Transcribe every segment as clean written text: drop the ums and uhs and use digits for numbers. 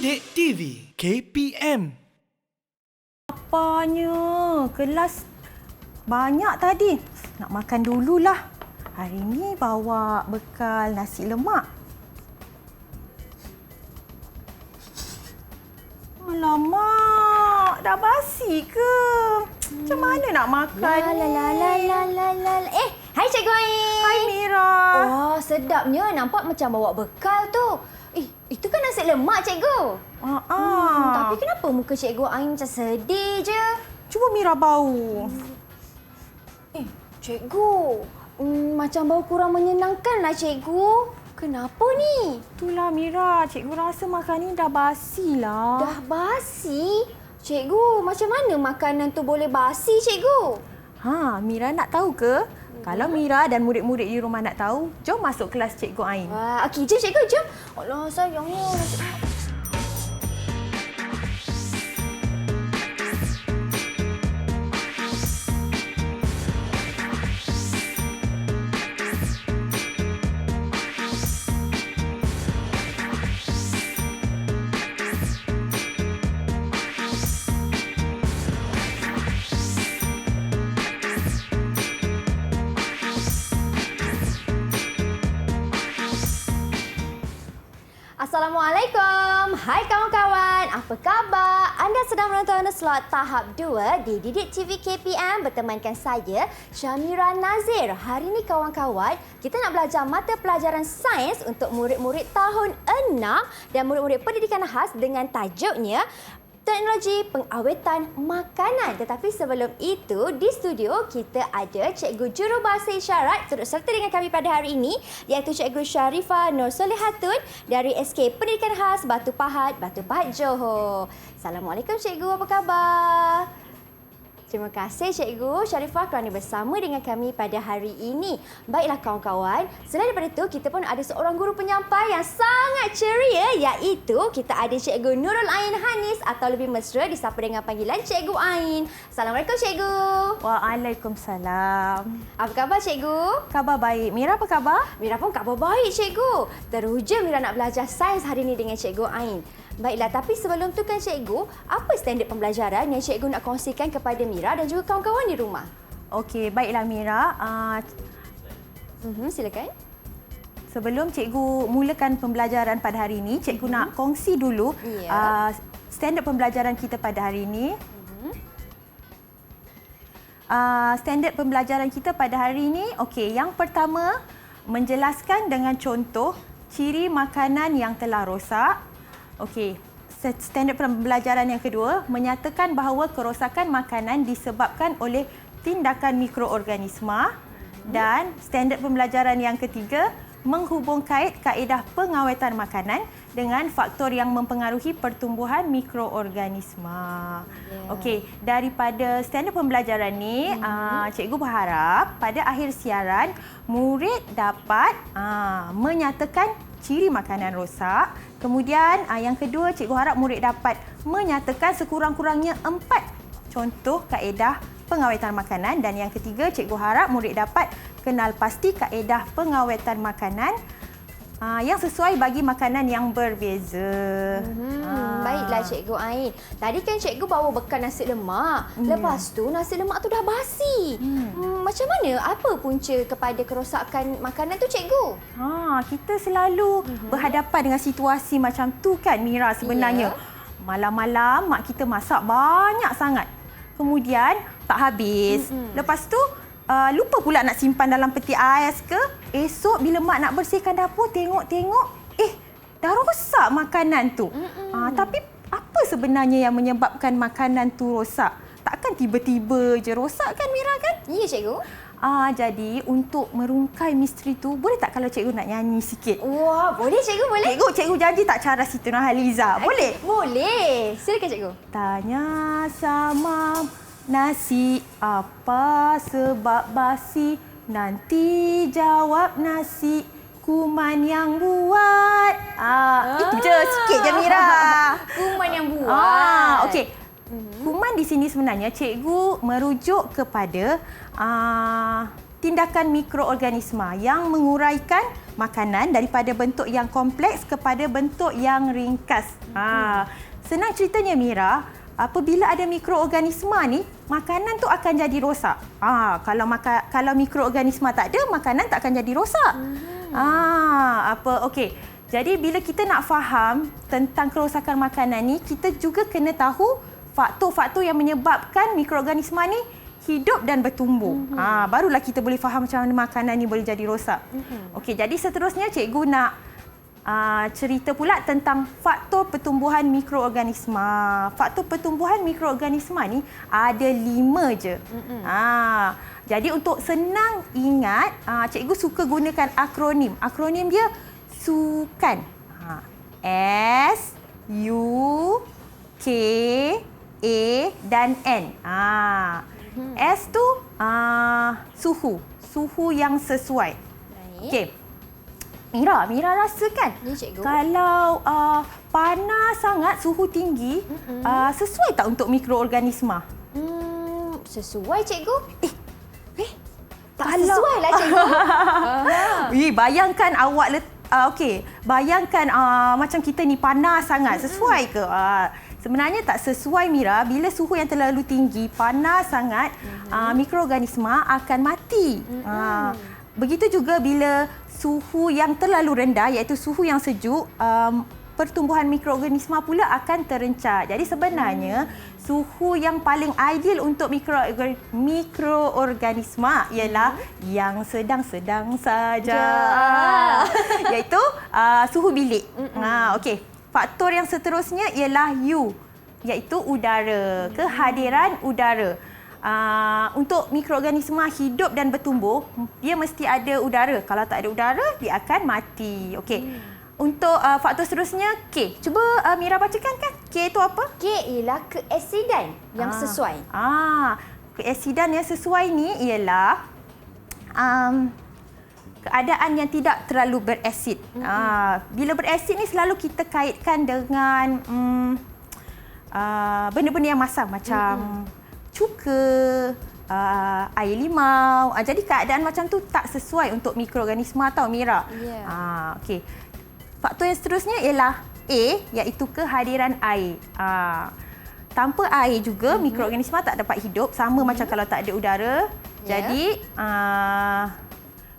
Didik TV KPM. Apanya? Kelas banyak tadi. Nak makan dululah. Hari ni bawa bekal nasi lemak. Alamak, dah basi ke? Macam mana nak makan ni? Hai Cikgu Ain. Hai Mira. Wah, sedapnya. Nampak macam bawa bekal tu. Itu kan nasi lemak, Cikgu. Tapi kenapa muka Cikgu Ain macam sedih je? Cuba Mira bau. Cikgu. Macam bau kurang menyenangkan lah, Cikgu. Kenapa ni? Itulah Mira, cikgu rasa makan ni dah basi lah. Dah basi? Cikgu, macam mana makanan tu boleh basi, Cikgu? Mira nak tahu ke? Kalau Mira dan murid-murid di rumah nak tahu, jom masuk kelas Cikgu Ain. Wah, okey, jom Cikgu, jom. Allah, sayangnya. Assalamualaikum. Hai kawan-kawan. Apa khabar? Anda sedang menonton slot tahap 2 di Didik TV KPM bertemankan saya, Syamira Nazir. Hari ini kawan-kawan, kita nak belajar mata pelajaran sains untuk murid-murid tahun 6 dan murid-murid pendidikan khas dengan tajuknya Teknologi Pengawetan Makanan. Tetapi sebelum itu, di studio kita ada Cikgu Jurubahasa Isyarat turut serta dengan kami pada hari ini, iaitu Cikgu Sharifah Nur Solihatun dari SK Pendidikan Khas Batu Pahat, Johor. Assalamualaikum Cikgu, apa khabar? Terima kasih Cikgu Sharifah kerana bersama dengan kami pada hari ini. Baiklah kawan-kawan, selain daripada itu, kita pun ada seorang guru penyampai yang sangat ceria, iaitu kita ada Cikgu Nurul Ain Hanis atau lebih mesra disapa dengan panggilan Cikgu Ain. Assalamualaikum Cikgu. Waalaikumsalam. Apa khabar Cikgu? Khabar baik. Mira apa khabar? Mira pun khabar baik Cikgu. Teruja Mira nak belajar sains hari ini dengan Cikgu Ain. Baiklah, tapi sebelum tu kan Cikgu, apa standard pembelajaran yang Cikgu nak kongsikan kepada Mira dan juga kawan-kawan di rumah? Okey, baiklah Mira. Silakan. Sebelum Cikgu mulakan pembelajaran pada hari ini, Cikgu nak kongsi dulu standard pembelajaran kita pada hari ini. Standard pembelajaran kita pada hari ini, okey, yang pertama, menjelaskan dengan contoh ciri makanan yang telah rosak. Okey, standard pembelajaran yang kedua, menyatakan bahawa kerosakan makanan disebabkan oleh tindakan mikroorganisma. Dan standard pembelajaran yang ketiga, menghubungkait kaedah pengawetan makanan dengan faktor yang mempengaruhi pertumbuhan mikroorganisma. Okey, daripada standard pembelajaran ni, cikgu berharap pada akhir siaran murid dapat menyatakan ciri makanan rosak. Kemudian yang kedua, cikgu harap murid dapat menyatakan sekurang-kurangnya 4 contoh kaedah pengawetan makanan. Dan yang ketiga, cikgu harap murid dapat kenal pasti kaedah pengawetan makanan yang sesuai bagi makanan yang berbeza. Baiklah Cikgu Ain. Tadi kan Cikgu bawa bekal nasi lemak. Lepas tu nasi lemak tu dah basi. Macam mana? Apa punca kepada kerosakan makanan tu Cikgu? Kita selalu berhadapan dengan situasi macam tu kan Mira sebenarnya. Malam-malam mak kita masak banyak sangat. Kemudian tak habis. Lepas tu lupa pula nak simpan dalam peti ais ke. Esok bila mak nak bersihkan dapur, tengok-tengok, dah rosak makanan tu. Tapi apa sebenarnya yang menyebabkan makanan tu rosak? Takkan tiba-tiba je rosak kan Mira kan? Ya Cikgu. Jadi untuk merungkai misteri tu, boleh tak kalau cikgu nak nyanyi sikit? Wah, boleh Cikgu, boleh. Cikgu janji tak cara Siti Nurhaliza. Boleh? Boleh. Silakan Cikgu. Tanya sama nasi apa sebab basi, nanti jawab nasi kuman yang buat. Itu je sikit je Mira. Kuman yang buat. Okey. Kuman di sini sebenarnya cikgu merujuk kepada tindakan mikroorganisma yang menguraikan makanan daripada bentuk yang kompleks kepada bentuk yang ringkas. Senang ceritanya Mira, apabila ada mikroorganisma ni, makanan tu akan jadi rosak. Kalau mikroorganisma tak ada, makanan tak akan jadi rosak. Okey. Jadi bila kita nak faham tentang kerosakan makanan ni, kita juga kena tahu faktor-faktor yang menyebabkan mikroorganisma ni hidup dan bertumbuh. Barulah kita boleh faham macam mana makanan ni boleh jadi rosak. Okey, jadi seterusnya cikgu nak cerita pula tentang faktor pertumbuhan mikroorganisma. Faktor pertumbuhan mikroorganisma ni ada 5 je. Jadi untuk senang ingat, cikgu suka gunakan akronim. Akronim dia SUKAN. S, U, K, A dan N. S tu suhu yang sesuai. Okey. Mira rasa kan? Ya, cikgu. Kalau panas sangat, suhu tinggi, sesuai tak untuk mikroorganisma? Sesuai, cikgu. Tak kalau- sesuai lah, cikgu. Bayangkan awak bayangkan macam kita ni panas sangat, sesuai ke? Sebenarnya tak sesuai Mira. Bila suhu yang terlalu tinggi, panas sangat, mikroorganisma akan mati. Begitu juga bila suhu yang terlalu rendah, iaitu suhu yang sejuk, pertumbuhan mikroorganisma pula akan terencat. Jadi sebenarnya suhu yang paling ideal untuk mikroorganisma ialah yang sedang-sedang saja, iaitu suhu bilik. Okey. Faktor yang seterusnya ialah U, iaitu udara, kehadiran udara. Untuk mikroorganisma hidup dan bertumbuh, dia mesti ada udara. Kalau tak ada udara, dia akan mati. Okey. Untuk faktor seterusnya K. Cuba Mira bacakan kan. K itu apa? K ialah keasidan yang sesuai. Keasidan yang sesuai ni ialah keadaan yang tidak terlalu berasid. Bila berasid ni selalu kita kaitkan dengan benda-benda yang masam macam cuka, air limau. Jadi keadaan macam tu tak sesuai untuk mikroorganisma tau Mira. Okey. Faktor yang seterusnya ialah A, iaitu kehadiran air. Tanpa air juga mikroorganisma tak dapat hidup, sama macam kalau tak ada udara. Jadi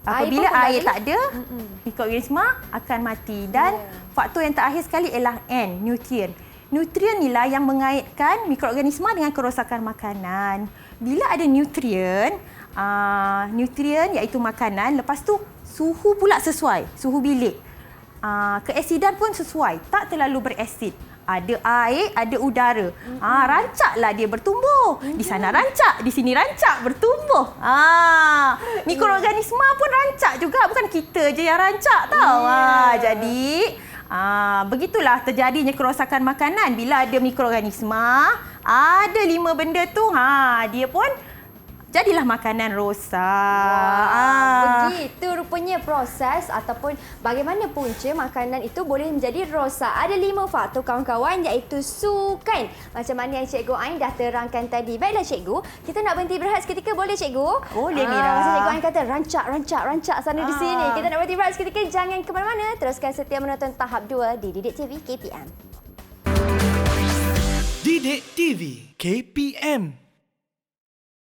apabila air tak ada, mikroorganisma akan mati. Dan faktor yang terakhir sekali ialah N, nutrien. Nutrien inilah yang mengaitkan mikroorganisma dengan kerosakan makanan. Bila ada nutrien, iaitu makanan, lepas tu suhu pula sesuai, suhu bilik. Keasidan pun sesuai, tak terlalu berasid. Ada air, ada udara. Rancaklah dia bertumbuh. Di sana rancak, di sini rancak, bertumbuh. Mikroorganisma pun rancak juga, bukan kita je yang rancak tau. Jadi, begitulah terjadinya kerosakan makanan. Bila ada mikroorganisma, ada 5 benda tu, dia pun jadilah makanan rosak. Begitu rupanya proses ataupun bagaimana punca makanan itu boleh menjadi rosak. Ada 5 faktor kawan-kawan, iaitu SUKAN. Macam mana yang Cikgu Ain dah terangkan tadi. Baiklah cikgu, kita nak berhenti berehat seketika, boleh cikgu? Boleh Mira. Macam Cikgu Ain kata rancak sana di sini. Kita nak berhenti berehat seketika, jangan ke mana-mana. Teruskan setia menonton tahap 2 di Didik TV KPM. Didik TV KPM